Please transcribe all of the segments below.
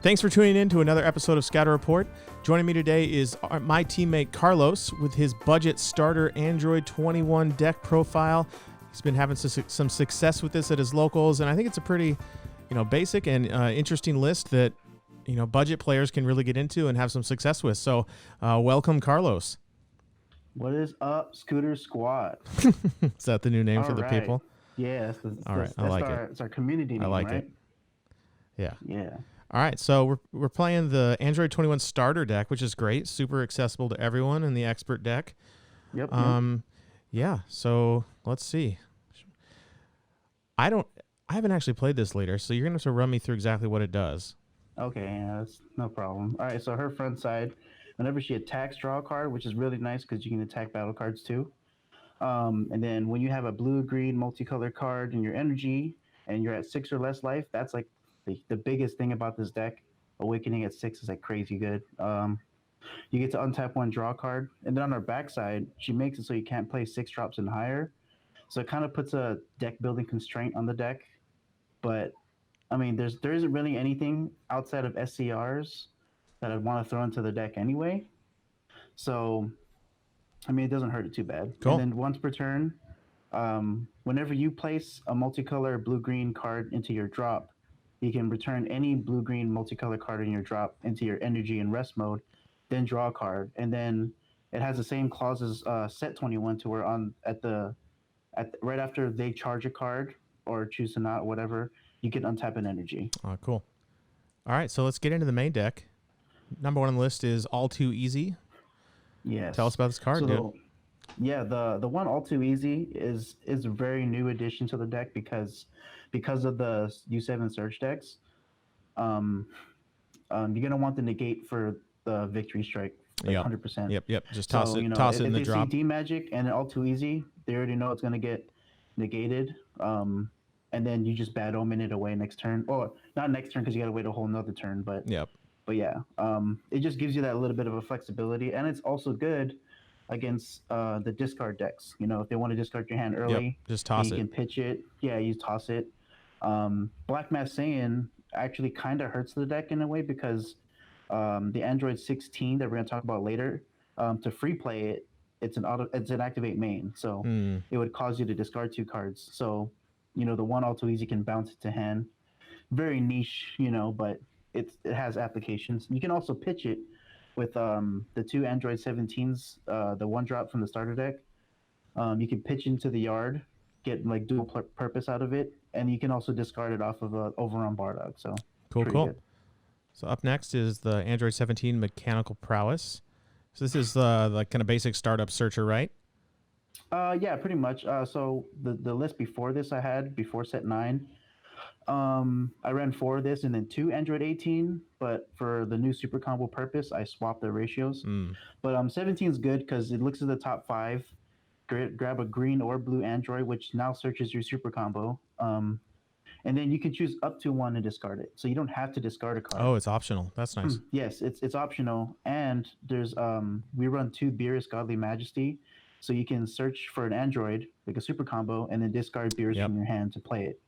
Thanks for tuning in to another episode of Scatter Report. Joining me today is my teammate Carlos with his budget starter Android 21 deck profile. He's been having some success with this at his locals, and I think it's a pretty, basic and interesting list that, budget players can really get into and have some success with. So, welcome, Carlos. What is up, Scooter Squad? Is that the new name for the people? Yeah, all right, I like it. It's our community name, I like right? it. Yeah. Yeah. All right, so we're playing the Android 21 starter deck, which is great, super accessible to everyone in the expert deck. Yep. Yeah. So let's see. I haven't actually played this later, so you're gonna have to run me through exactly what it does. Okay, yeah, that's no problem. All right, so her front side, whenever she attacks, draw a card, which is really nice because you can attack battle cards too. And then when you have a blue-green multicolored card in your energy and you're at 6 or less life, that's like the biggest thing about this deck. Awakening at 6 is like crazy good. You get to untap one, draw card, and then on her backside, she makes it so you can't play 6 drops and higher. So it kind of puts a deck building constraint on the deck. But I mean, there isn't really anything outside of SCRs that I'd want to throw into the deck anyway. So I mean, it doesn't hurt it too bad. Cool. And then once per turn, whenever you place a multicolor blue-green card into your drop, you can return any blue-green multicolor card in your drop into your energy and rest mode, then draw a card. And then it has the same clause as set 21 to where right after they charge a card or choose to not, whatever, you can untap an energy. Oh, cool. All right, so let's get into the main deck. Number one on the list is All Too Easy. Yes. Tell us about this card, dude. Yeah, the one All Too Easy is a very new addition to the deck because of the U7 search decks. You're gonna want the negate for the victory strike, like 100%. Yep. Just toss it in the drop. If they see D Magic and All Too Easy, they already know it's gonna get negated. And then you just Bad Omen it away next turn, or not next turn because you gotta wait a whole nother turn. But yeah, it just gives you that little bit of a flexibility, and it's also good against the discard decks. If they want to discard your hand early, just toss it. You can pitch it. Yeah, you toss it. Black Mass Saiyan actually kind of hurts the deck in a way because the Android 16 that we're gonna talk about later, to free play it, it's an activate main, so it would cause you to discard 2 cards. So the one All Too Easy can bounce it to hand. Very niche, but it has applications. You can also pitch it with the 2 Android 17s, the one drop from the starter deck. You can pitch into the yard, get like dual purpose out of it, and you can also discard it off of Overrun Bardock. So cool. Good. So up next is the Android 17 Mechanical Prowess. So this is the kind of basic startup searcher, right? Yeah, pretty much. So the list before this I had before set 9. I ran 4 of this and then 2 Android 18, but for the new super combo purpose, I swapped the ratios. But 17 is good because it looks at the top 5. Grab a green or blue Android, which now searches your super combo. And then you can choose up to 1 and discard it. So you don't have to discard a card. Oh, it's optional. That's nice. Yes, it's optional. And there's we run 2 Beerus Godly Majesty. So you can search for an Android, like a super combo, and then discard Beerus from your hand to play it.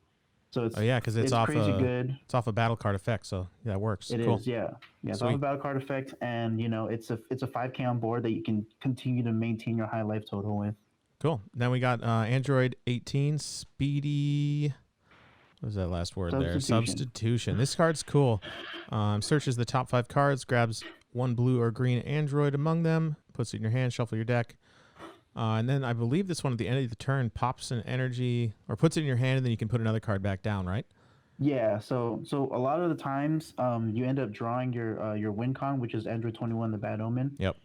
So it's because it's off crazy good. It's off a battle card effect, so yeah, it works. It cool. is, yeah. It's off a battle card effect, and it's a 5K on board that you can continue to maintain your high life total with. Cool. Then we got Android 18 Speedy. What was that last word there? Substitution. This card's cool. Searches the top 5 cards, grabs 1 blue or green Android among them, puts it in your hand, shuffle your deck. And then I believe this one at the end of the turn pops an energy or puts it in your hand, and then you can put another card back down, right? Yeah. So a lot of the times, you end up drawing your win con, which is Android 21, the Bad Omen. Yep.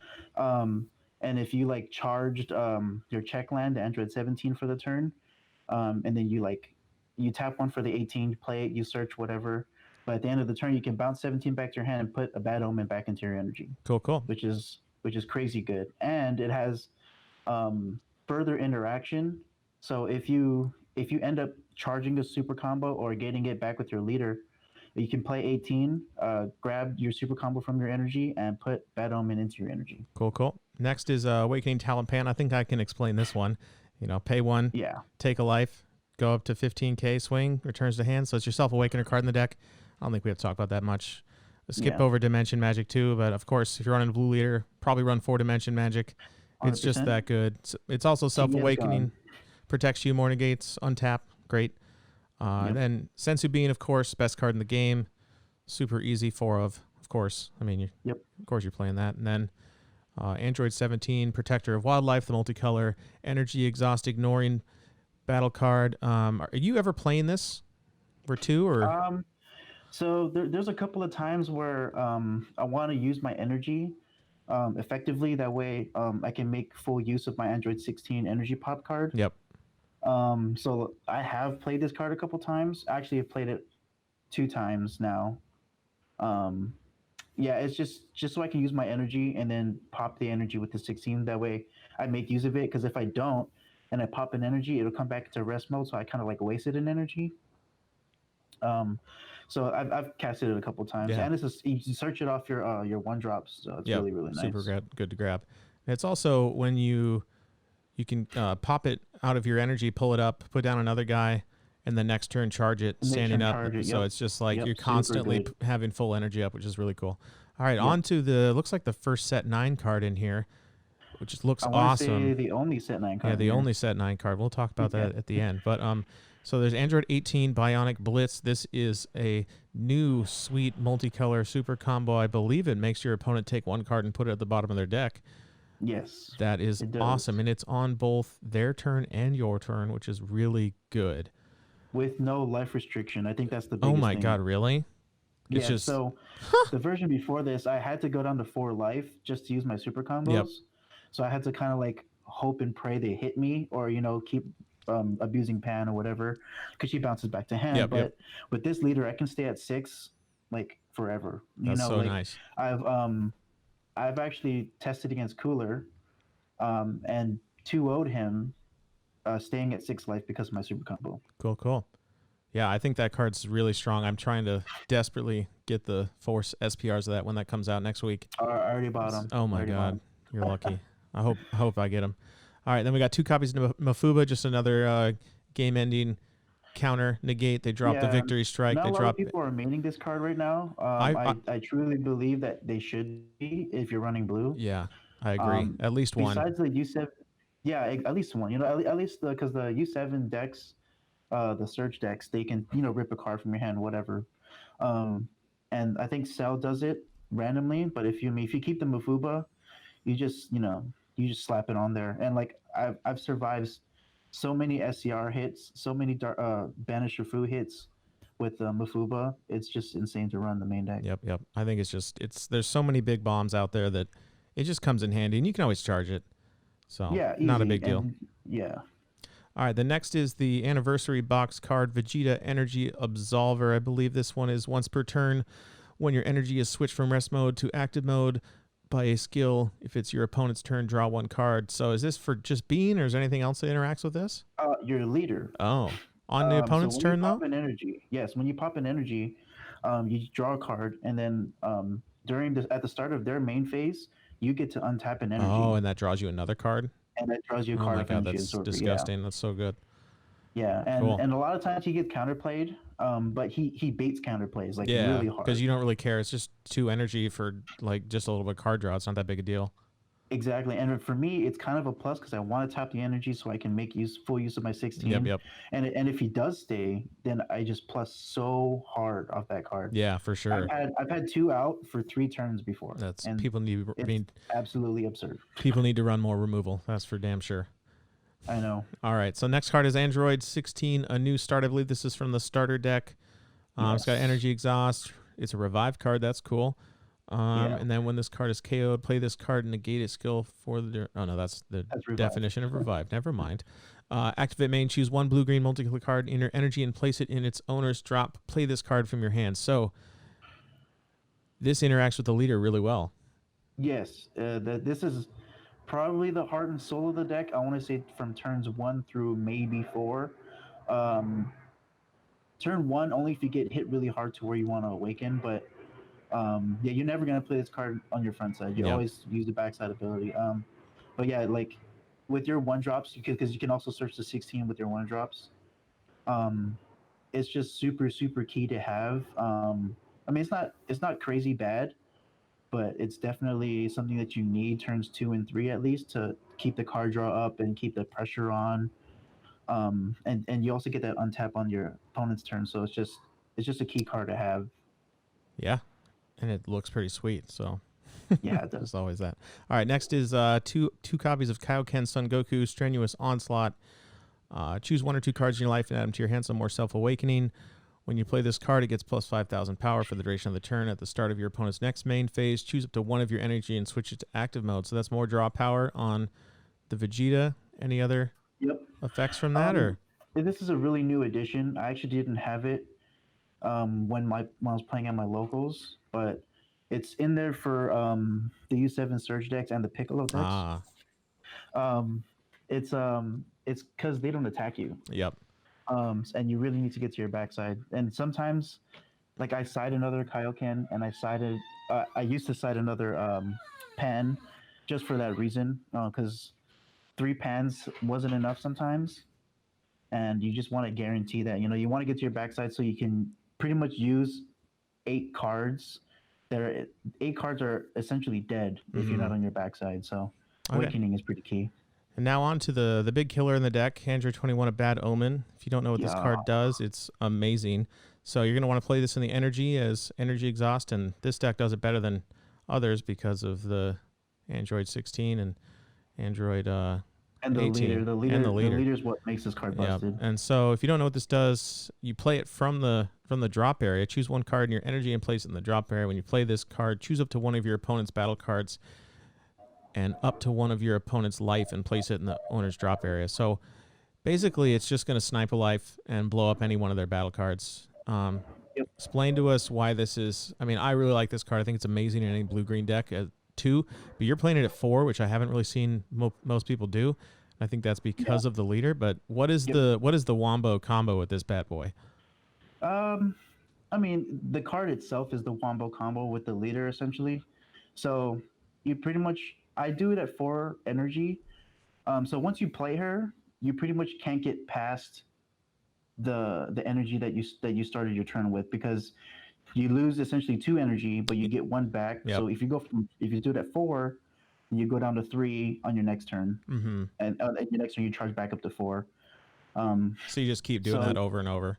And if you charged your check land, the Android 17 for the turn, and then you tap 1 for the 18, you play it, you search whatever. But at the end of the turn, you can bounce 17 back to your hand and put a Bad Omen back into your energy. Cool. Which is crazy good, and it has further interaction. So if you end up charging a super combo or getting it back with your leader, you can play 18, grab your super combo from your energy, and put Bad Omen into your energy. Cool. Next is Awakening Talent Pan. I think I can explain this one. Pay 1, take a life, go up to 15k swing, returns to hand. So it's your Self-Awakener card in the deck. I don't think we have to talk about that much. skip over Dimension Magic too, but of course, if you're running a blue leader, probably run 4 Dimension Magic. It's 100%. just that good. It's also Self-Awakening, protects you, more negates, untap, great. Then Sensu Bean, of course, best card in the game, super easy, 4 of course. I mean, of course you're playing that. And then Android 17, Protector of Wildlife, the multicolor, Energy Exhaust Ignoring battle card. Are you ever playing this for 2 or? So there's a couple of times where I want to use my energy effectively. That way I can make full use of my Android 16 energy pop card. Yep. So I have played this card a couple times. Actually, I've played it 2 times now. It's just so I can use my energy and then pop the energy with the 16. That way I make use of it, because if I don't and I pop an energy, it'll come back into rest mode. So I kind of like wasted an energy. So I've casted it a couple times, and it's you can search it off your one drops. So it's really nice. Super good to grab. And it's also when you can pop it out of your energy, pull it up, put down another guy, and the next turn charge it standing up. So it's just like you're constantly having full energy up, which is really cool. All right, on to looks like the first set 9 card in here, which looks awesome. Say the only set 9 card. Yeah, the only set 9 card. We'll talk about that at the end. But so there's Android 18 Bionic Blitz. This is a new sweet multicolor super combo. I believe it makes your opponent take 1 card and put it at the bottom of their deck. Yes. That is awesome. And it's on both their turn and your turn, which is really good. With no life restriction. I think that's the biggest Oh my thing. God, really? It's just so the version before this, I had to go down to 4 life just to use my super combos. Yep. So I had to kind of like hope and pray they hit me, or keep abusing Pan or whatever, because she bounces back to hand. But with this leader, I can stay at 6 like forever. That's so like, nice. I've actually tested against Cooler, and 2-0'd him, staying at 6 life because of my super combo. Cool. Yeah, I think that card's really strong. I'm trying to desperately get the Force SPRs of that when that comes out next week. I already bought them. Oh my God, you're lucky. I hope I get them. All right, then we got 2 copies of Mafuba, just another game-ending counter negate. They dropped the victory strike. Not a lot of people are maining this card right now. I truly believe that they should be if you're running blue. Yeah, I agree. At least one. Besides the U7, at least one. At least because the U7 decks, the Surge decks, they can rip a card from your hand, whatever. And I think Cell does it randomly. But if you keep the Mafuba, you just slap it on there. And like I've survived so many SCR hits, so many Banish or Fu hits with Mafuba. It's just insane to run the main deck. Yep. I think there's so many big bombs out there that it just comes in handy, and you can always charge it. So not a big deal. All right, the next is the anniversary box card, Vegeta Energy Absolver. I believe this one is once per turn. When your energy is switched from rest mode to active mode by a skill, if it's your opponent's turn, draw 1 card. So is this for just Bean, or is there anything else that interacts with this? Your leader. Oh, on the opponent's turn, though? When you pop an energy, you draw a card, and then at the start of their main phase, you get to untap an energy. Oh, and that draws you another card? And that draws you a card. Oh my God, that's disgusting. That's so good. Yeah, and a lot of times he gets counterplayed, but he baits counterplays really hard. Because you don't really care. It's just 2 energy for like just a little bit of card draw. It's not that big a deal. Exactly, and for me, it's kind of a plus because I want to tap the energy so I can make full use of my 16. Yep. And if he does stay, then I just plus so hard off that card. Yeah, for sure. I've had 2 out for 3 turns before. It's absolutely absurd. People need to run more removal. That's for damn sure. I know. All right, so next card is Android 16, a new start. I believe this is from the starter deck. It's got Energy Exhaust. It's a revive card. That's cool. And then when this card is KO'd, play this card and negate its skill for the... Oh, no, that's the definition of revive. Never mind. Activate main, choose 1 blue-green multicolor card in your energy and place it in its owner's drop. Play this card from your hand. So this interacts with the leader really well. Yes. This is probably the heart and soul of the deck. I want to say from turns 1 through maybe 4. Turn 1, only if you get hit really hard to where you want to awaken, but... you're never going to play this card on your front side. You always use the backside ability. But yeah, like with your 1-drops, because you can also search the 16 with your 1-drops. It's just super, super key to have. I mean, it's not crazy bad, but it's definitely something that you need turns 2 and 3 at least to keep the card draw up and keep the pressure on. And you also get that untap on your opponent's turn, so it's just a key card to have. Yeah, and it looks pretty sweet. So Yeah, it does. there's always that. All right, next is two copies of Kaioken Son Goku Strenuous Onslaught. Choose one or two cards in your life and add them to your hand. Some more Self Awakening. When you play this card, it gets plus 5,000 power for the duration of the turn. At the start of your opponent's next main phase, choose up to one of your energy and switch it to active mode. So that's more draw power on the Vegeta. Any other Yep. effects from that, or This is a really new addition. I actually didn't have it when I was playing at my locals, but it's in there for the U7 Surge decks and the Piccolo decks. Um, it's because they don't attack you. Yep. And you really need to get to your backside. And sometimes, like I side another Kaioken, and I used to side another Pan, just for that reason, because 3 pans wasn't enough sometimes, and you just want to guarantee that you want to get to your backside so you can pretty much use 8 cards. 8 cards are essentially dead if you're not on your backside. So awakening is pretty key. And now on to the big killer in the deck, Android 21, a Bad Omen. If you don't know what this card does, it's amazing. So you're going to want to play this in the energy as energy exhaust, and this deck does it better than others because of the Android 16 and Android and the 18. The leader is what makes this card busted. And so if you don't know what this does, you play it from the drop area. Choose one card in your energy and place it in the drop area. When you play this card, choose up to one of your opponent's battle cards and up to one of your opponent's life and place it in the owner's drop area. So basically, it's just going to snipe a life and blow up any one of their battle cards. Explain to us why this is. I mean, I really like this card. I think it's amazing in any blue-green deck at 2, but you're playing it at 4, which I haven't really seen most people do. I think that's because of the leader. But what is the Wombo combo with this bad boy? I mean, the card itself is the Wombo combo with the leader, essentially. So you pretty much, I do it at 4 energy. So once you play her, you pretty much can't get past the energy that you started your turn with, because you lose essentially 2 energy, but you get 1 back. Yep. So if you do it at 4, you go down to 3 on your next turn, and your next turn you charge back up to 4. So you just keep doing that over and over,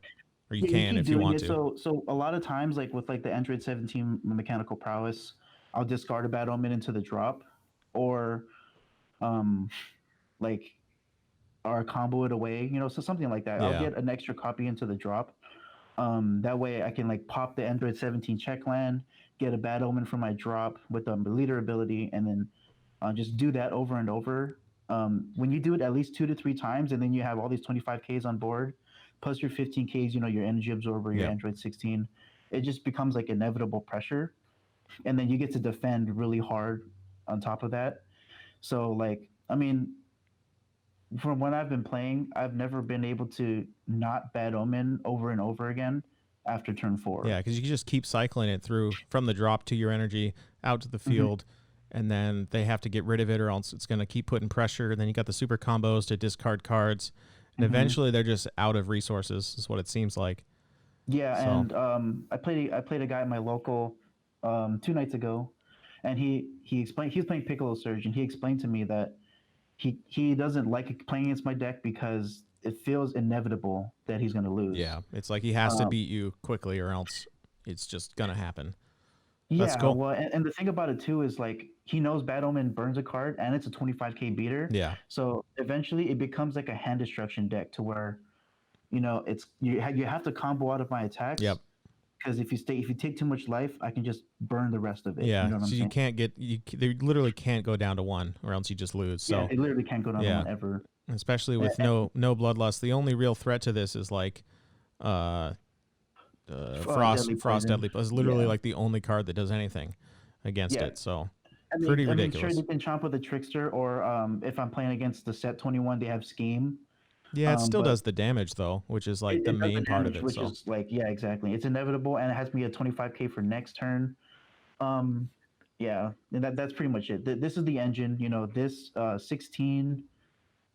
or you can if you want to. So a lot of times, like with the Android 17 mechanical prowess, I'll discard a Bad Omen into the drop, or or combo it away, so something like that. I'll get an extra copy into the drop. That way I can pop the Android 17 check land, get a Bad Omen from my drop with the leader ability, and then just do that over and over. When you do it at least 2 to 3 times, and then you have all these 25Ks on board, plus your 15Ks, your energy absorber, your Android 16, it just becomes like inevitable pressure. And then you get to defend really hard on top of that. So, I mean, from when I've been playing, I've never been able to not Bad Omen over and over again after turn 4. Yeah, because you can just keep cycling it through from the drop to your energy out to the field, and then they have to get rid of it or else it's going to keep putting pressure. And then you got the super combos to discard cards, and eventually they're just out of resources, is what it seems like. Yeah, so. And I played a guy at my local 2 nights ago, and he explained, he was playing Piccolo Surge, and he explained to me that he doesn't like playing against my deck because it feels inevitable that he's going to lose. Yeah, it's like he has to beat you quickly or else it's just going to happen. Yeah, that's cool. Well, and the thing about it too is he knows Bad Omen burns a card and it's a 25K beater. Yeah. So eventually it becomes like a hand destruction deck to where, it's you have to combo out of my attacks. Yep. Because if you take too much life, I can just burn the rest of it. Yeah, you know what I'm saying? You can't they literally can't go down to 1 or else you just lose. So they literally can't go down to 1 ever. Especially with no bloodlust. The only real threat to this is Frost Deadly is literally the only card that does anything against it. So pretty ridiculous. Sure, you can chomp with a Trickster, or if I'm playing against the set 21, they have Scheme. Yeah, it still does the damage though, which is the main part of it. Which is exactly. It's inevitable, and it has me a 25K for next turn. Yeah, and that's pretty much it. This is the engine. This 16,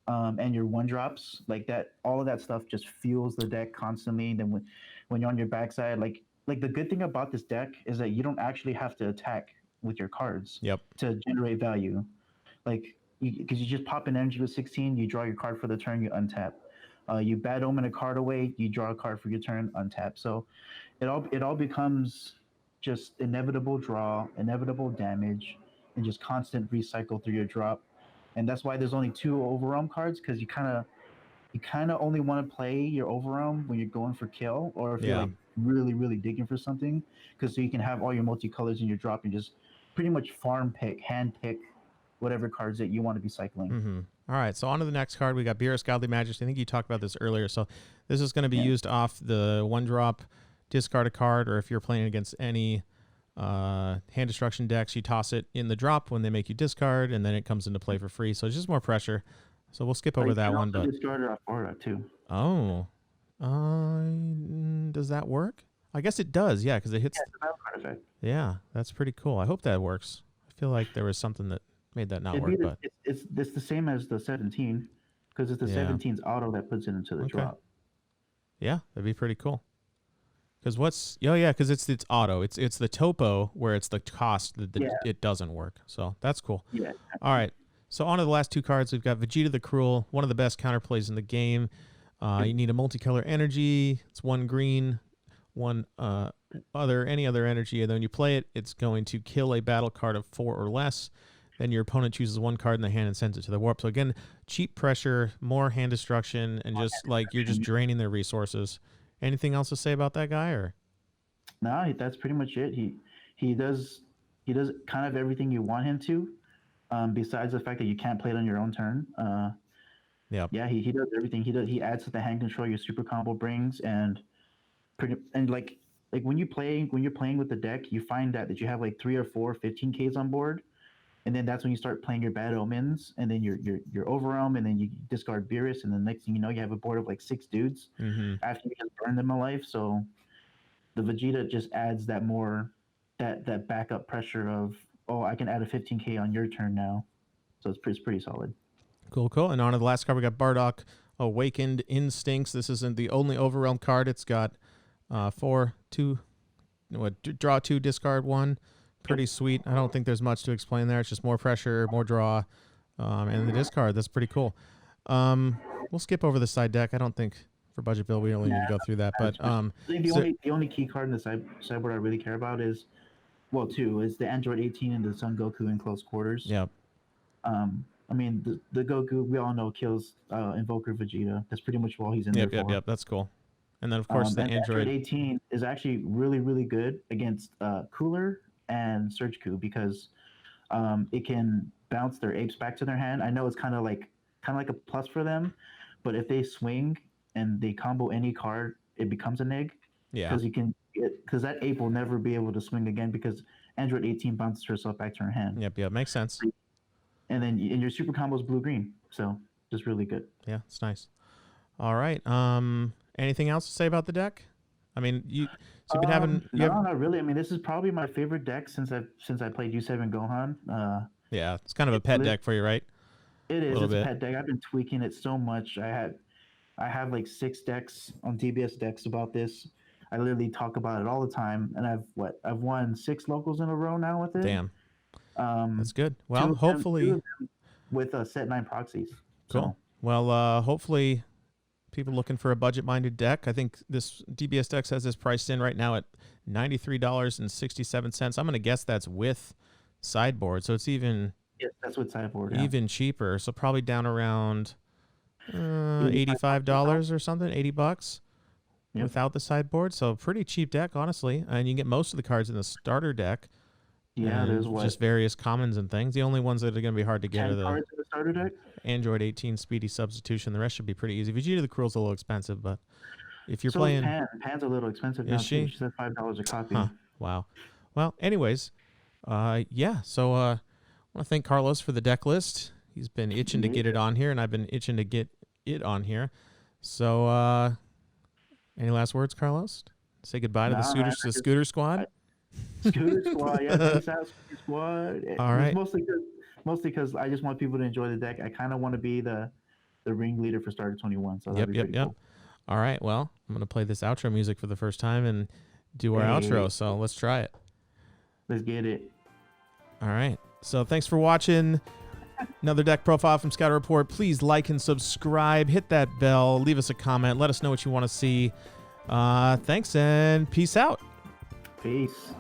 and your 1-drops like that. All of that stuff just fuels the deck constantly. Then when you're on your backside, like the good thing about this deck is that you don't actually have to attack with your cards Yep. to generate value. Like, because you just pop an energy with 16, you draw your card for the turn, you untap. You bad omen a card away, you draw a card for your turn, untap. So it all becomes just inevitable draw, inevitable damage, and just constant recycle through your drop. And that's why there's only two overwhelm cards, because you kind of only want to play your overwhelm when you're going for kill, or if you're Yeah. like really really digging for something, because so you can have all your multicolors in your drop and just pretty much farm pick, hand pick whatever cards that you want to be cycling. Mm-hmm. All right, so on to the next card. We got Beerus Godly Majesty. I think you talked about this earlier. So this is going to be Yeah. used off the 1-drop, discard a card, or if you're playing against any hand destruction decks, you toss it in the drop when they make you discard, and then it comes into play for free. So it's just more pressure. So we'll skip over that one. But discard it off aura too. oh, does that work? I guess it does. Yeah, because it hits. Yeah, it's a battle card effect. Yeah, that's pretty cool. I hope that works. I feel like there was something that made that not work, but it's the same as the 17, because it's the Yeah. 17's auto that puts it into the Okay. drop. yeah, that'd be pretty cool. Because because it's auto. It's the topo where it's the cost that Yeah. it doesn't work. So that's cool. Yeah. All right. So on to the last two cards. We've got Vegeta the Cruel, one of the best counterplays in the game. You need a multicolor energy. It's 1 green, one any other energy, and then when you play it, it's going to kill a battle card of 4 or less. Then your opponent chooses one card in the hand and sends it to the warp. So again, cheap pressure, more hand destruction, and just like you're just draining their resources. Anything else to say about that guy, or? No, that's pretty much it. He does kind of everything you want him to, besides the fact that you can't play it on your own turn. Yep. Yeah, he does everything. He adds to the hand control your super combo brings, and like when you're playing with the deck, you find that you have like 3 or 4 15Ks on board, and then that's when you start playing your bad omens, and then your overwhelm, and then you discard Beerus, and the next thing you know, you have a board of like 6 dudes after you just burn them alive. So the Vegeta just adds that that backup pressure of, oh, I can add a 15K on your turn now. So it's pretty solid. Cool. And on to the last card, we got Bardock, Awakened Instincts. This isn't the only overwhelm card. It's got draw 2, discard 1. Pretty sweet. I don't think there's much to explain there. It's just more pressure, more draw, and the discard. That's pretty cool. We'll skip over the side deck. I don't think for budget build we really need to go through that. But I think the only key card in the sideboard I really care about is, well, 2 is the Android 18 and the Son Goku in close quarters. Yep. I mean, the Goku, we all know, kills Invoker Vegeta. That's pretty much all he's in there for. Yep. That's cool. And then, of course, the Android 18 is actually really, really good against Cooler and Surge Coup, because it can bounce their apes back to their hand. I know it's kind of like a plus for them, but if they swing and they combo any card, it becomes a neg. Yeah. Because that ape will never be able to swing again, because Android 18 bounces herself back to her hand. Yep. Makes sense. And then your super combo is blue-green, so just really good. Yeah, it's nice. All right. Anything else to say about the deck? I mean, you've been having. Not really. I mean, this is probably my favorite deck since I played U7 Gohan. Yeah, it's kind of a pet deck for you, right? It is. It's a pet deck. I've been tweaking it so much. I have like 6 decks on DBS decks about this. I literally talk about it all the time, and I've won 6 locals in a row now with it. Damn. That's good. Well, hopefully with set 9 proxies. Cool. So. Well, hopefully people looking for a budget-minded deck. I think this DBS deck has this priced in right now at $93.67. I'm going to guess that's with Sideboard, so it's even that's with Sideboard. Even cheaper. So probably down around $85 or something, $80 without the Sideboard. So pretty cheap deck, honestly, and you can get most of the cards in the starter deck. Yeah, there's just various commons and things. The only ones that are going to be hard to get are the cards in the starter deck. Android 18 Speedy Substitution. The rest should be pretty easy. Vegeta the Cruel's a little expensive, but if you're playing, Pan's a little expensive now. She said $5 a copy. Huh. Wow. Well, anyways, yeah. So I want to thank Carlos for the deck list. He's been itching to get it on here, and I've been itching to get it on here. So, any last words, Carlos? Say goodbye to the Scooter Squad. Scooter Squad, yeah, peace out, Scooter Squad. All right. Mostly because I just want people to enjoy the deck. I kind of want to be the ringleader for Starter 21. So Yep. Cool. All right. Well, I'm gonna play this outro music for the first time, and do our outro. So let's try it. Let's get it. All right. So thanks for watching another deck profile from Scouter Report. Please like and subscribe. Hit that bell. Leave us a comment. Let us know what you want to see. Thanks and peace out. Peace.